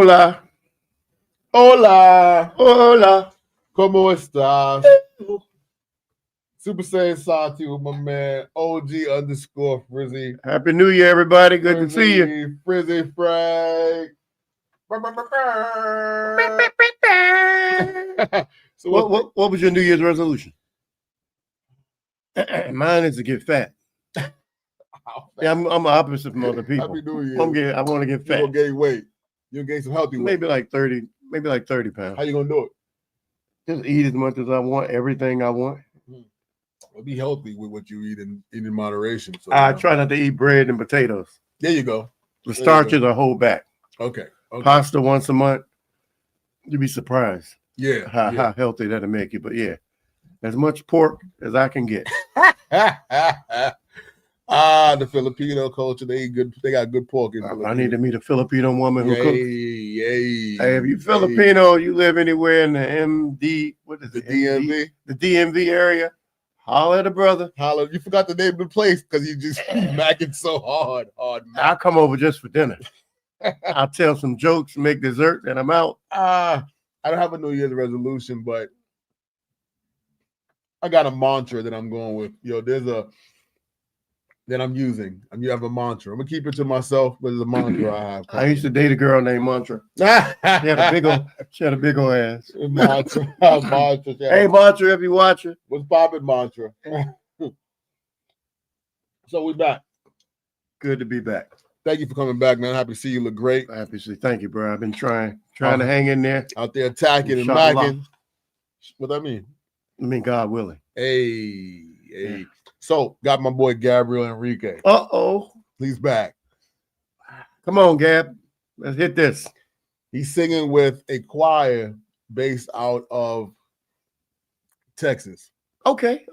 Hola. Hola. Hola. ¿Cómo estás? Super Saiyan Sati with my man OG_Frizzy. Happy New Year, everybody. Good to see you. Frizzy Frank. So What was your New Year's resolution? Mine is to get fat. Yeah, I'm opposite from other people. Happy New Year. I want to get You're fat. gonna gain weight. You'll gain some healthy weight. Maybe like 30 pounds. How you gonna do it? Just eat as much as I want, everything I want. Well, be healthy with what you eat in moderation. So I try not to eat bread and potatoes. There you go. The starches I hold back. Okay. Pasta once a month. You'd be surprised. Yeah. How healthy that'll make you. But yeah, as much pork as I can get. The Filipino culture, they got good pork in Philippines. I need to meet a Filipino woman who cooks. Hey, if you Filipino, you live anywhere in the MD, what is the it? DMV? The DMV area, holler at a brother. Holler. You forgot the name of the place because you just macking so hard. I'll come over just for dinner. I'll tell some jokes, make dessert, and I'm out. I don't have a New Year's resolution, but I got a mantra that I'm going with. That I'm using. I have a mantra. I'm gonna keep it to myself, but it's a mantra I have. I used to date a girl named Mantra. She had a big old ass. Mantra. Hey, Mantra, if you watching. What's poppin', Mantra? So we back. Good to be back. Thank you for coming back, man. Happy to see you. Look great. Happy to see. Thank you, bro. I've been trying to hang in there. Out there attacking and macking. What that mean? I mean, God willing. Hey. Yeah. So, got my boy Gabriel Enrique. Uh-oh. He's back. Come on, Gab. Let's hit this. He's singing with a choir based out of Texas. Okay.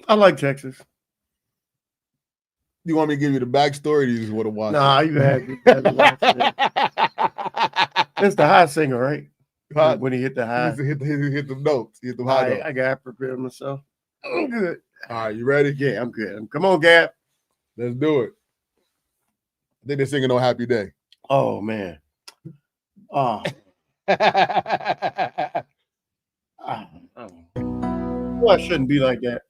I like Texas. You want me to give you the backstory or you just want to watch it? You had to watch it. It's the high singer, right? When he hit the high. He hit the notes. He hit the high notes. I got prepared myself. I'm good. All right, you ready? Yeah, I'm good. Come on, Gab. Let's do it. I think they're singing on Happy Day. Oh, man. Oh. Well, I shouldn't be like that.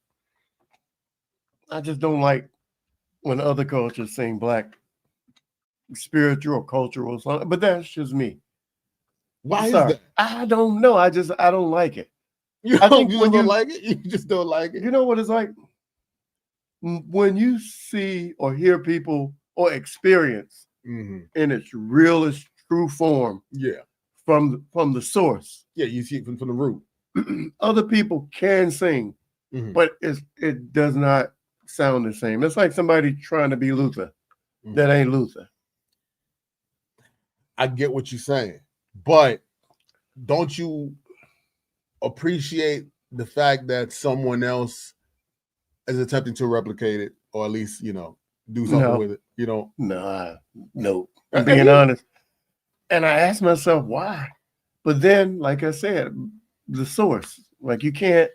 I just don't like when other cultures sing Black spiritual or cultural songs, but that's just me. Why is that? I don't know. I don't like it. You don't like it? You just don't like it? You know what it's like? When you see or hear people or experience in its realest true form, from the source. Yeah, you see it from the root. Other people can sing, but it does not sound the same. It's like somebody trying to be Luther. That ain't Luther. I get what you're saying, but don't you appreciate the fact that someone else is attempting to replicate it, or at least do something with it? No. I'm being honest. And I asked myself why, but then, like I said, the source. Like you can't.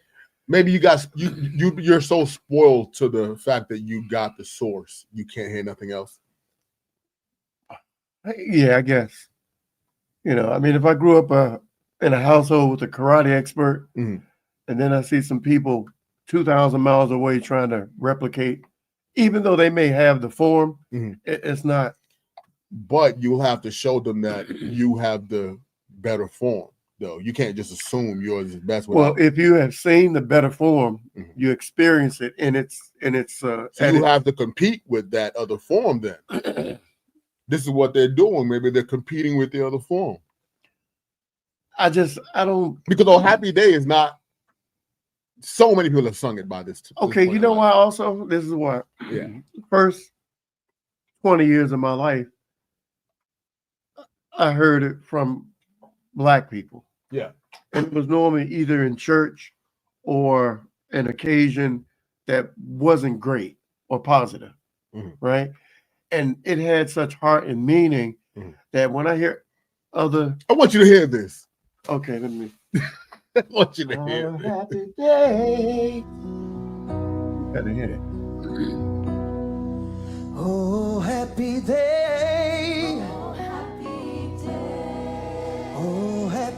Maybe you're so spoiled to the fact that you got the source, you can't hear nothing else. Yeah, I guess. I mean, if I grew up in a household with a karate expert, and then I see some people 2,000 miles away trying to replicate, even though they may have the form, it's not. But you'll have to show them that you have the better form, though. You can't just assume yours is best. Well, if you have seen the better form, you experience it, and it's. So you have to compete with that other form. Then this is what they're doing. Maybe they're competing with the other form. I don't, because on Happy Day is not. So many people have sung it by this. Okay, you know why? Also, this is why. Yeah. First 20 years of my life, I heard it from Black people. Yeah. And it was normally either in church or an occasion that wasn't great or positive, right? And it had such heart and meaning that when I hear other... I want you to hear this. Okay, let me... I want you to hear it. Happy day. Gotta hear it. Oh, happy day.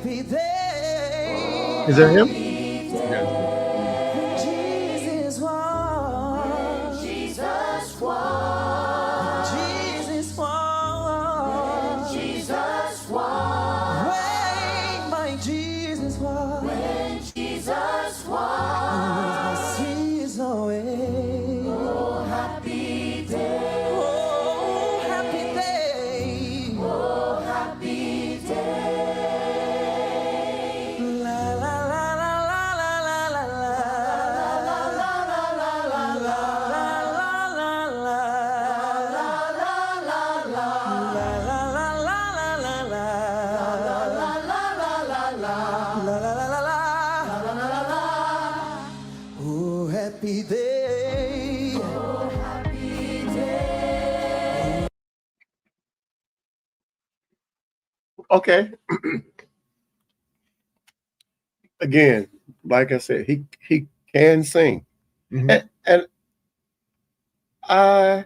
happy day. Is that him? Yes. Jesus walked. Jesus walked. Jesus walked. Jesus walked. When my Jesus walked. When Jesus walked. My sins away. Oh, happy day. Oh, happy day. Oh, happy day. La la la la la la la la la la la oh, happy day. Oh, happy day. Okay. Again, like I said, he can sing. Mhm. And I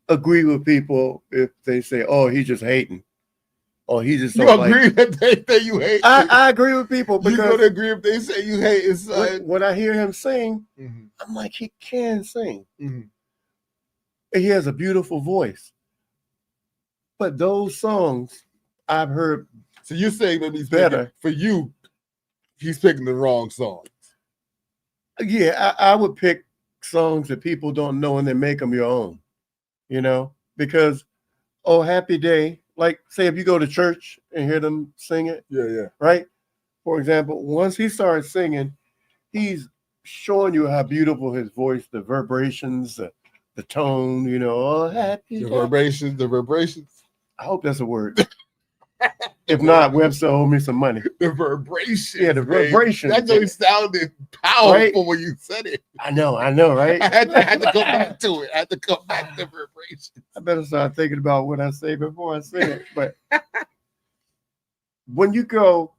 agree with people if they say, "Oh, he's just hating," or he just You don't like. agree that they say you hate? I agree with people You because gonna agree if they say you hate his son? when I hear him sing, Mhm. I'm like, he can sing. Mhm. And he has a beautiful voice. But those songs I've heard So you're saying that he's better. picking, for you, he's picking the wrong songs. Yeah, I would pick songs that people don't know and then make them your own, you know, because, oh, happy day. Like, say, if you go to church and hear them sing it, Yeah. right? For example, once he starts singing, he's showing you how beautiful his voice, the vibrations, the tone, you know, oh, happy The day. vibrations. I hope that's a word. If not, Webster owe me some money. The vibrations. Yeah, the babe. vibrations. That just sounded powerful Right? when you said it. I know, right? I had to go back to it. I had to come back to vibrations. I better start thinking about what I say before I say it. But when you go,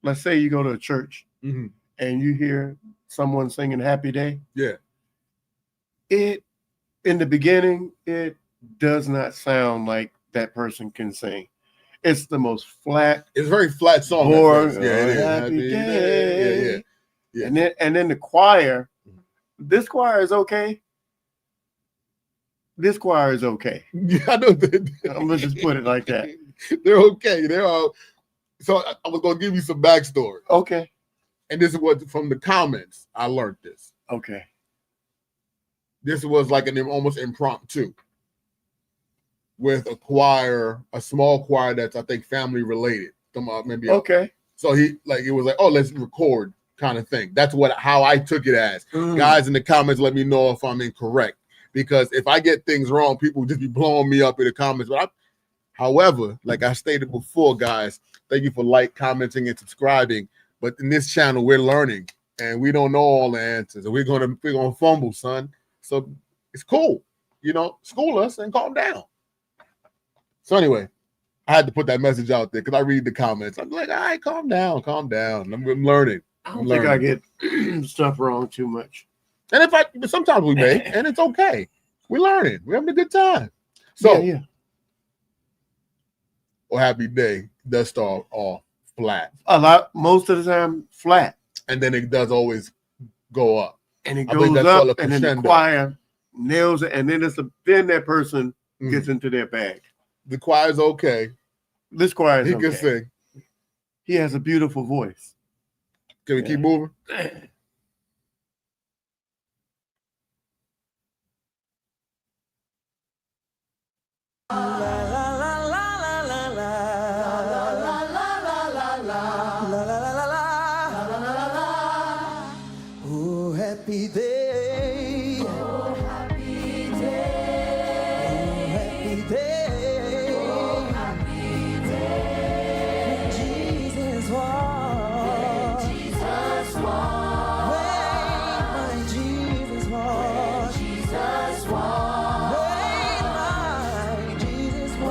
let's say you go to a church Mhm. and you hear someone singing Happy Day, Yeah. it in the beginning, it does not sound like that person can sing. It's the most flat, It's a very flat song. at boring, first. Yeah, it is. happy day. Yeah. And then the choir, this choir is okay. This choir is okay. Yeah, I know that. I'm gonna just put it like that. They're okay. They're all. So I was gonna give you some backstory, Okay. and this is what from the comments I learned this. Okay. This was like an almost impromptu with a choir, a small choir that's I think family related. Maybe Okay. So it was like, oh, let's record kind of thing. That's how I took it as. Guys in the comments, let me know if I'm incorrect, because if I get things wrong, people just be blowing me up in the comments. But however, like I stated before, guys, thank you for commenting, and subscribing. But in this channel, we're learning, and we don't know all the answers, and we're gonna fumble, son. So it's cool, school us and calm down. So anyway, I had to put that message out there because I read the comments. I'm like, all right, calm down. I'm learning. I don't think I get stuff wrong too much. And sometimes we may, and it's okay. We're learning. We're having a good time. So, yeah. Oh, happy day does start off flat. Most of the time, flat. And then it does always go up. And it goes up, and then the choir nails it, and then then that person gets into their bag. The choir's okay. This choir is He okay. can sing. He has a beautiful voice. Can we keep moving? Oh, happy day. Oh, happy day. Oh, happy day. Oh, happy day. Jesus walked. Jesus walked. When my Jesus walked. Jesus walked. When my Jesus walked.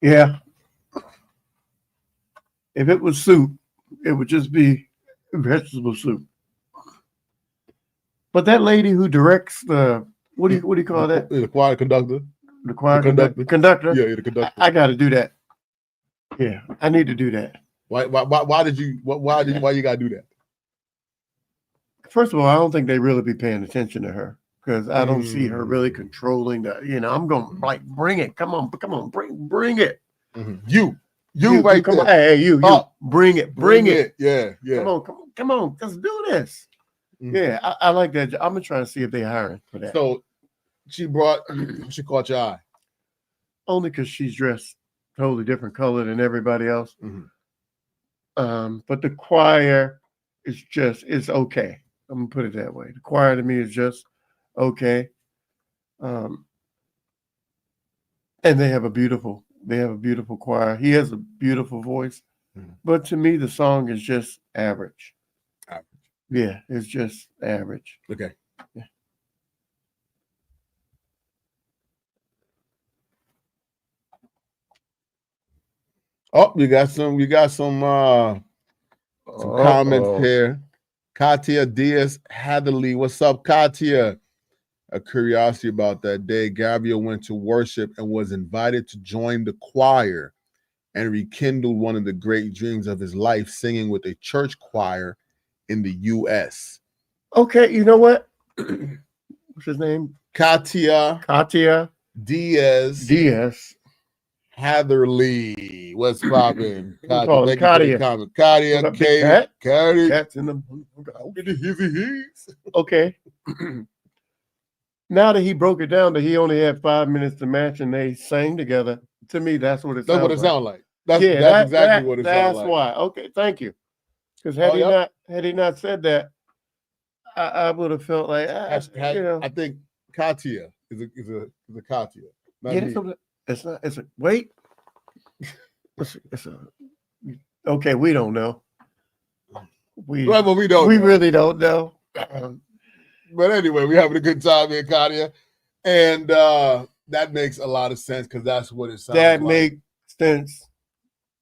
Yeah. If it was soup, it would just be vegetable soup. But that lady who directs the what do you call that? The choir conductor. The choir conductor. conductor. Yeah, the conductor. I got to do that. Yeah, I need to do that. Why you gotta do that? First of all, I don't think they really be paying attention to her because I don't see her really controlling the. I'm going like bring it. Come on, bring it. Mm-hmm. You right come there. on, hey, you bring it. Yeah. Come on, let's do this. Mm-hmm. Yeah, I like that. I'm gonna try to see if they hiring for that. So she caught your eye. Only because she's dressed totally different color than everybody else. Mm-hmm. But the choir is okay. I'm gonna put it that way. The choir to me is just okay. And they have a beautiful choir. He has a beautiful voice. Mm-hmm. But to me, the song is just average. Average. Yeah, it's just average. Okay. Yeah. Oh, you got some comments here. Katia Diaz Hatherley. What's up, Katia? A curiosity about that day. Gabriel went to worship and was invited to join the choir and rekindled one of the great dreams of his life, singing with a church choir in the U.S. Okay, you know what? What's his name? Katia Diaz. Hatherley. What's popping? Call him Katia. Katia, Katie. Cats in the okay. Now that he broke it down that he only had 5 minutes to match and they sang together, to me, that's what it sounds like. That's what it sounds like. That's exactly what it sounds like. That's why. Okay, thank you. Because had he not said that, I would have felt like I think Katia is a Katia. It's not. It's a wait. It's a. Okay, we don't know. We really don't know. But anyway, we're having a good time here, Katia, and that makes a lot of sense because that's what it sounds like. Makes sense.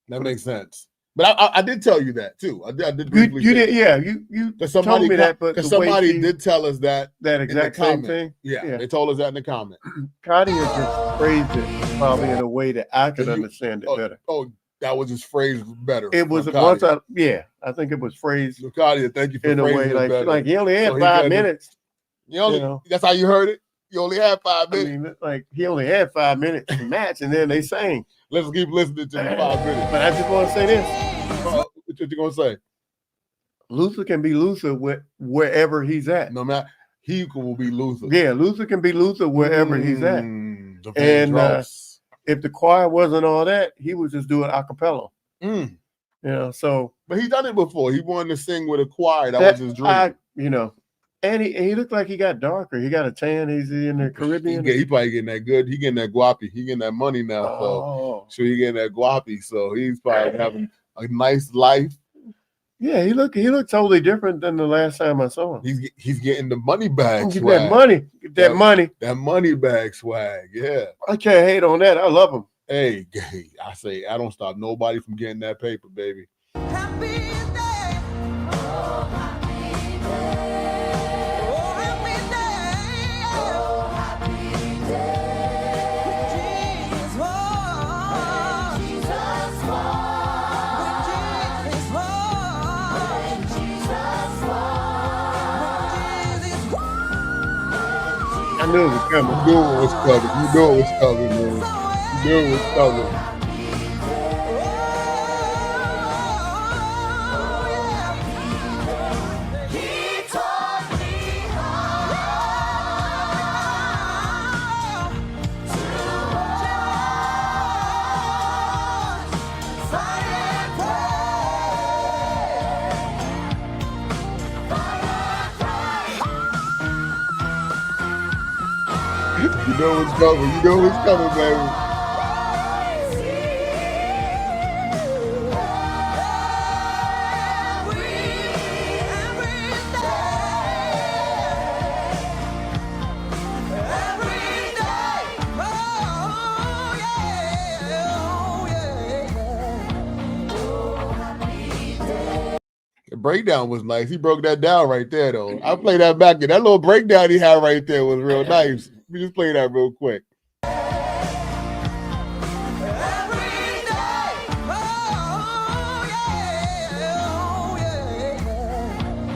That makes sense. But I did tell you that too. I did briefly. You did, yeah. You told me that, but somebody did tell us that exact same thing. Yeah, they told us that in the comment. Katia just phrased it probably in a way that I could understand it better. Oh, that was just phrased better. It was I think it was phrased. So Katia, thank you for in a way like he only had 5 minutes. That's how you heard it. You only had 5 minutes. I mean, like he only had 5 minutes to match, and then they sang. Let's keep listening to the 5 minutes. But I just want to say this. What you gonna say? Luther can be Luther wherever he's at. No matter he will be Luther. Yeah, Luther can be Luther wherever he's at. And if the choir wasn't all that, he would just do it a cappella. So. But he's done it before. He wanted to sing with a choir. That was his dream. And he looked like he got darker. He got a tan. He's in the Caribbean. He probably getting that good. He getting that guapi. He getting that money now. So he getting that guapi. So he's probably having a nice life. Yeah, he looked totally different than the last time I saw him. He's getting the money bag swag. Get that money. That money bag swag. Yeah. I can't hate on that. I love him. Hey, I say I don't stop nobody from getting that paper, baby. Happy day. Oh, happy day. Oh, happy day. Oh, happy day. Jesus walked. Jesus walked. Jesus walked. Jesus walked. I knew it was coming. You knew it was coming. You knew it was coming, man. You knew it was coming. You know what's coming. You know what's coming, baby. breakdown was nice. He broke that down right there, though. I played that back, and that little breakdown he had right there was real nice. We just play that real quick.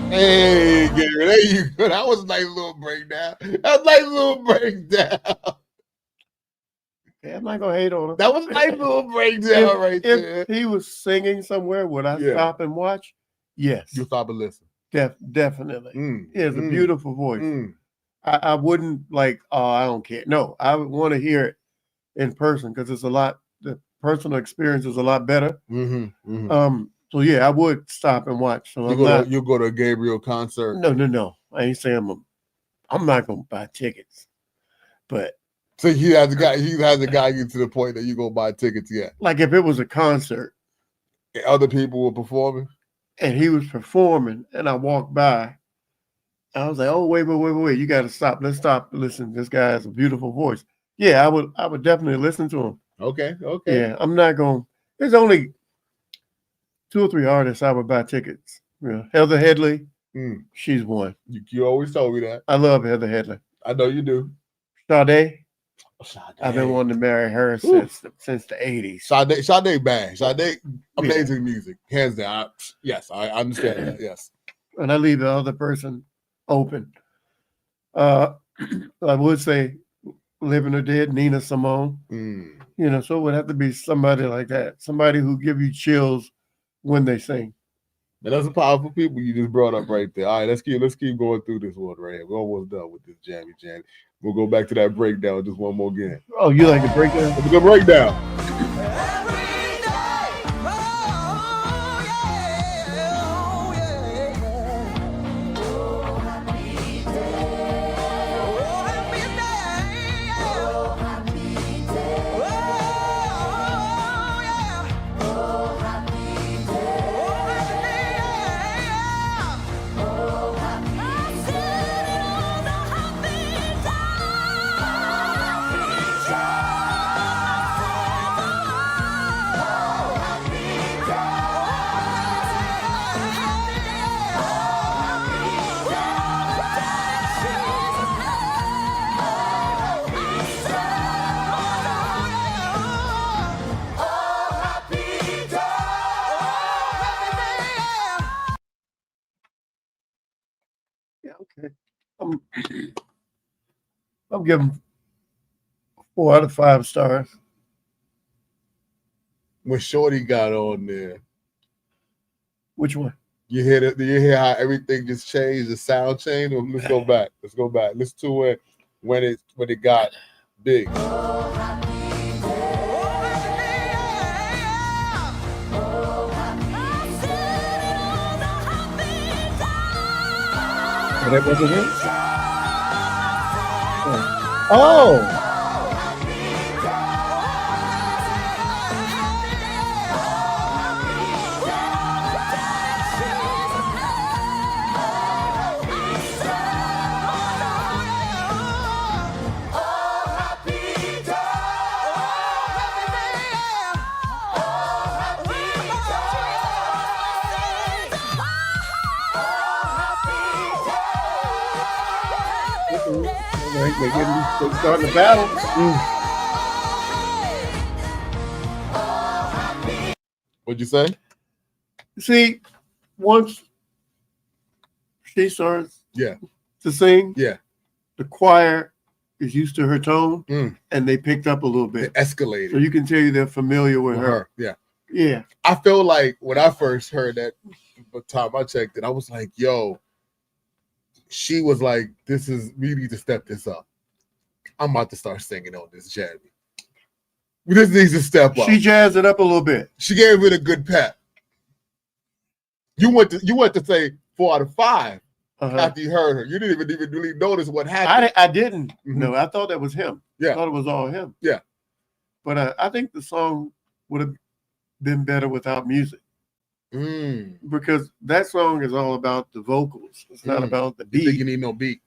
Hey, Gary, there you go. That was a nice little breakdown. That was a nice little breakdown. Yeah, I'm not gonna hate on him. That was a nice little breakdown right there. If he was singing somewhere, would I stop and watch? Yes, You stop and listen. definitely. He has a mm, beautiful voice. mm. I wouldn't like, oh, I don't care. No, I would want to hear it in person because it's a lot. The personal experience is a lot better. So yeah, I would stop and watch. So You go to a Gabriel concert. No. I ain't saying I'm not gonna buy tickets, but So he hasn't got you to the point that you go buy tickets yet. like if it was a concert And other people were performing. and he was performing, and I walked by, I was like, oh wait, you got to stop. Let's stop. Listen, this guy has a beautiful voice. Yeah, I would definitely listen to him. Okay. Yeah, I'm not going. There's only 2 or 3 artists I would buy tickets. Yeah, Heather Headley, she's one. You always told me that. I love Heather Headley. I know you do. Sade, Sade. I've been wanting to marry her since the 80s. Sade bad. Sade amazing music, hands down. Yes, I understand that. Yes. And I leave the other person open. I would say, living or dead, Nina Simone. You know, so it would have to be somebody like that, somebody who give you chills when they sing. And that's some powerful people you just brought up right there. All right, let's keep going through this one right here. We're almost done with this jammy. We'll go back to that breakdown just one more again. Oh, you like the breakdown? It's a good breakdown. Okay. I'm giving 4 out of 5 stars. When Shorty got on there, Which one? you hear how everything just changed, the sound changed? Let's go back. Listen to it when it got big. Oh, that wasn't it? Oh. They're starting the battle. What'd you say? See, once she starts to sing, the choir is used to her tone, and they picked up a little bit. It escalated. So you can tell they're familiar with her. Yeah. I feel like when I first heard that, the time I checked it, I was like, yo, she was like, we need to step this up. I'm about to start singing on this jammy. This needs to step up. She jazzed it up a little bit. She gave it a good pep. You went to say 4 out of 5 after you heard her. You didn't even really notice what happened. I didn't. No, I thought that was him. I thought it was all him. Yeah. But I think the song would have been better without music. Because that song is all about the vocals. It's not about the beat. You think you need no beat.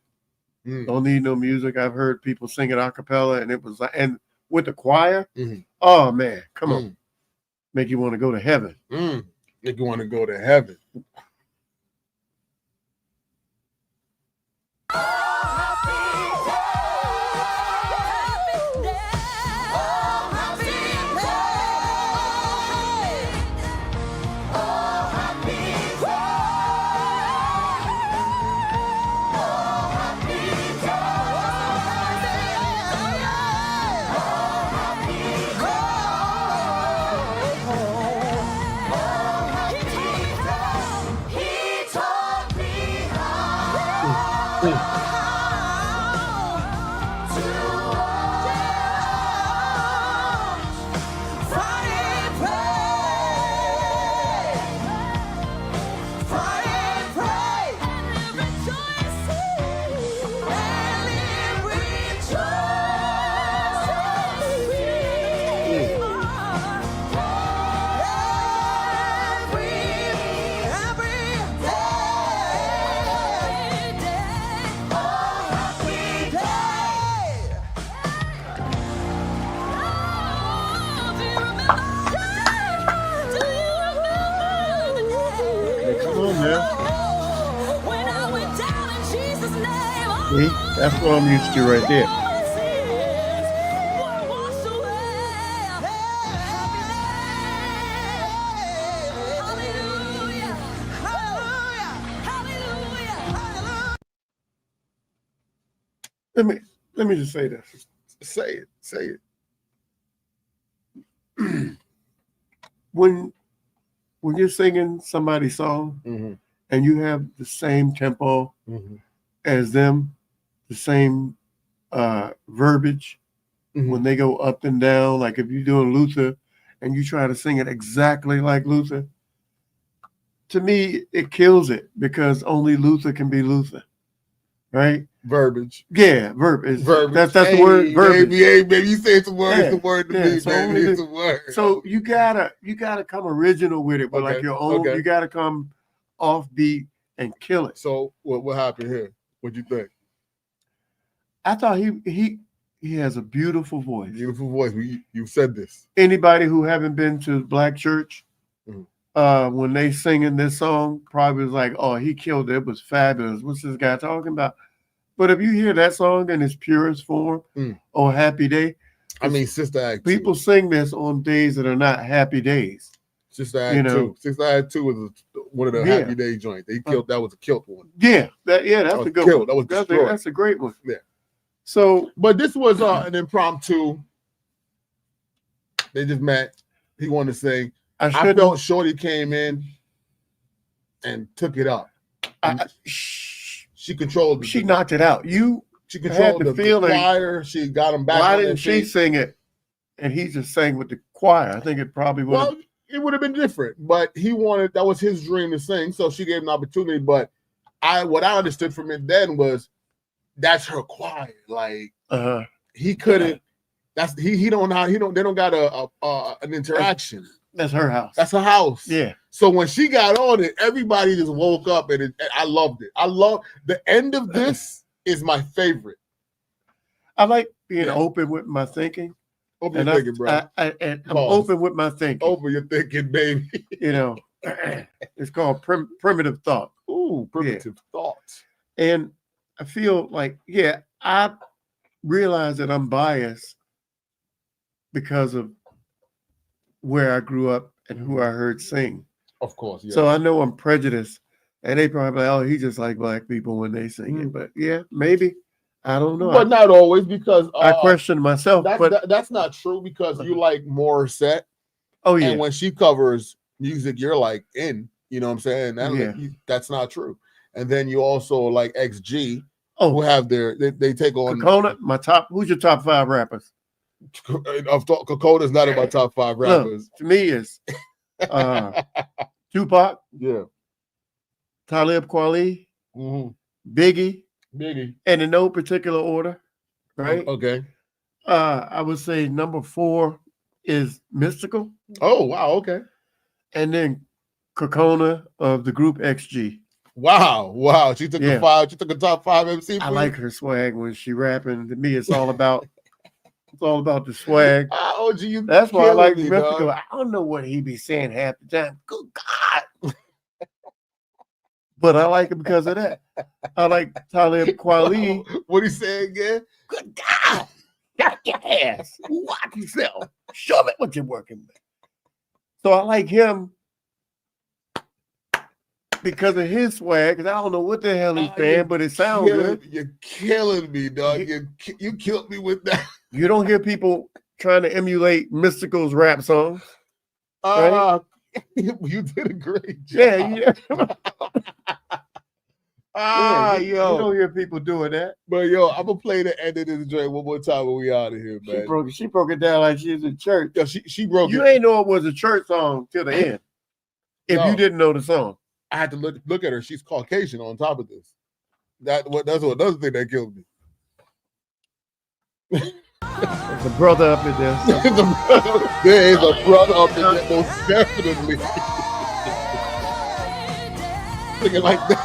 Don't need no music. I've heard people sing it a cappella, and it was like, and with the choir, oh man, come on, make you want to go to heaven. Make you want to go to heaven. See, that's what I'm used to right there. Let me just say this. Say it. When you're singing somebody's song and you have the same tempo as them, the same verbiage, when they go up and down, like if you're doing Luther and you try to sing it exactly like Luther, to me, it kills it because only Luther can be Luther, right? Verbiage. Yeah, verbiage. Verbiage. That's the word. Verbiage. Baby, you say it's a word. It's a word to me, so baby. It's a word. So you gotta come original with it, but like your own. Okay. You gotta come offbeat and kill it. So what happened here? What'd you think? I thought he has a beautiful voice. Beautiful voice. You said this. Anybody who haven't been to Black church, when they singing this song, probably was like, "Oh, he killed it. It was fabulous. What's this guy talking about?" But if you hear that song in its purest form, "Oh Happy Day," I mean, Sister Act. People sing this on days that are not happy days. Sister Act 2. Sister Act 2 was one of the Happy Day joints. They killed. That was a kilt one. Yeah, that's a good one. That was that's a great one. Yeah. So, but this was an impromptu. They just met. He wanted to sing. I felt Shorty came in and took it up. She controlled. She knocked it out. She controlled the choir. She got him back. Why didn't she sing it? And he just sang with the choir. I think it probably would. Well, it would have been different. But he wanted. That was his dream to sing. So she gave him an opportunity. But what I understood from it then was that's her choir. Like he couldn't. That's he don't know. They don't got an interaction. That's her house. That's her house. Yeah. So when she got on it, everybody just woke up and I loved it. I love the end of this is my favorite. I like being open with my thinking. Open your thinking, bro. I'm open with my thinking. Open your thinking, baby. It's called primitive thought. Ooh, primitive thought. And I feel like, I realize that I'm biased because of where I grew up and who I heard sing. Of course, yeah. So I know I'm prejudiced, and they probably like, "Oh, he just like Black people when they sing it." But yeah, maybe I don't know. But not always, because I question myself. That's not true, because you like Morissette. Oh yeah. And when she covers music, you're like in. You know what I'm saying? That's not true. And then you also like XG. Who have they take on Kokona. Who's your top 5 rappers? Kokona's not in my top 5 rappers. To me, is Tupac, Talib Kweli, Biggie, and in no particular order, right? Okay. I would say number 4 is Mystical. Oh wow, okay. And then Kokona of the group XG. Wow. She took the 5. She took a top 5 MC. I like her swag when she rapping. To me, it's all about. It's all about the swag. That's why I like Mystical. Dog. I don't know what he be saying half the time. Good God. But I like it because of that. I like Talib Kweli. What he say again? Good God. Got your ass. Watch yourself. Show me what you're working with. So I like him because of his swag. Because I don't know what the hell he's saying, but it sounds good. You're killing me, dog. You killed me with that. You don't hear people trying to emulate Mystical's rap songs. Right? You did a great job. Yeah. Yo. You don't hear people doing that. But yo, I'm gonna play the end of this joint one more time when we out of here, man. She broke it down like she was in church. Yeah, she broke it. You ain't know it was a church song till the end. If you didn't know the song. I had to look at her. She's Caucasian on top of this. That's another thing that killed me. There's a brother up in there. There is a brother up in there, most definitely. Looking like that.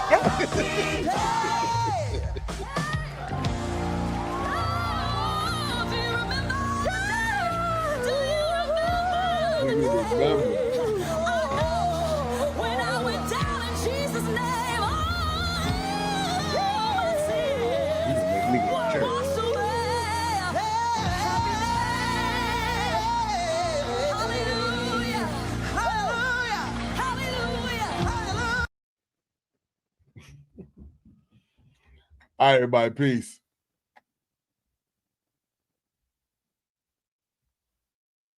All right, everybody. Peace.